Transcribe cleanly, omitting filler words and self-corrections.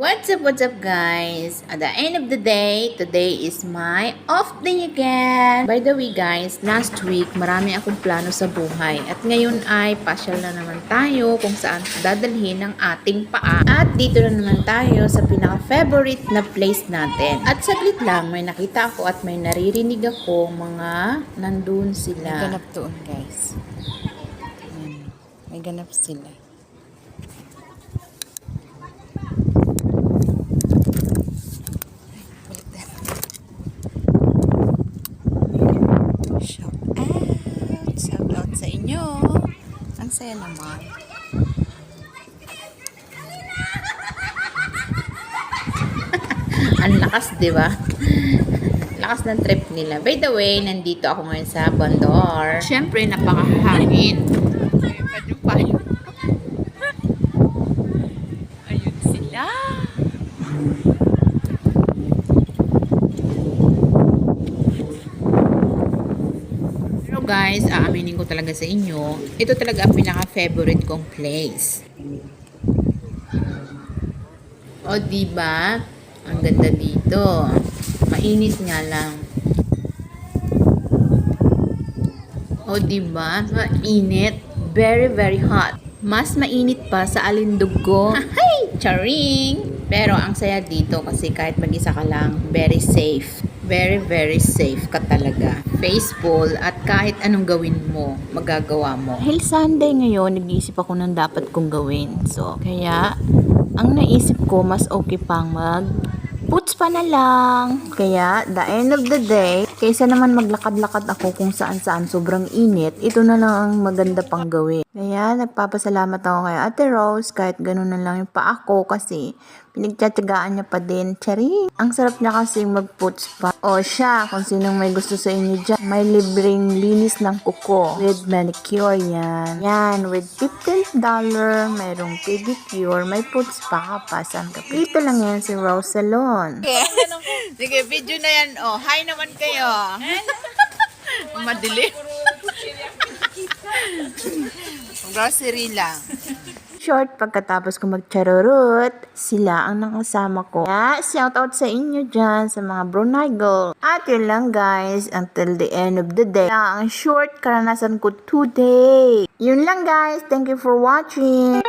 What's up guys? At the end of the day, today is my off day again. By the way guys, last week marami akong plano sa buhay. At ngayon ay pasyal na naman tayo kung saan dadalhin ang ating paa. At dito na naman tayo sa pinaka-favorite na place natin. At saglit lang, may nakita ako at may naririnig ako mga nandun sila. May ganap doon guys. May ganap sila. Shout out sa inyo. Ang saya naman. Ang lakas, di ba? Lakas ng trip nila. By the way, nandito ako ngayon sa Bandor. Siyempre, napakahangin. Ayun sila. Pero guys, aaminin ko talaga sa inyo, ito talaga ang pinaka-favorite kong place. O, diba? Ang ganda dito. Mainit nga lang. O, diba? Mainit. Very, very hot. Mas mainit pa sa Alindugo. Ay! Charing! Pero ang saya dito kasi kahit mag-isa ka lang, very safe. Very, very safe ka talaga. Faithful at kahit anong gawin mo, magagawa mo. Dahil Sunday ngayon, nag-iisip ako ng dapat kong gawin. So, kaya, ang naisip ko, mas okay pang puts pa na lang. Kaya, the end of the day, kaysa naman maglakad-lakad ako kung saan-saan sobrang init, ito na lang ang maganda pang gawin. Kaya, nagpapasalamat ako kay Ate Rose, kahit ganun na lang yung pa ako kasi pinagtsatsagaan niya pa din. Charing! Ang sarap niya kasi mag-puts pa. O siya, kung sinong may gusto sa inyo dyan, may libreng linis ng kuko with manicure yan. Yan, with $15, mayroong pedicure, may puts pa kapasan ka. Dito lang yan si Rose Salon. Sige, video na yan. Oh, hi naman kayo. Madali. Grocery lang. Short, pagkatapos ko magcharurut, sila ang nakasama ko. Kaya, shout out sa inyo dyan, sa mga Brunei girl. At yun lang guys, until the end of the day. Ang short karanasan ko today. Yun lang guys, thank you for watching.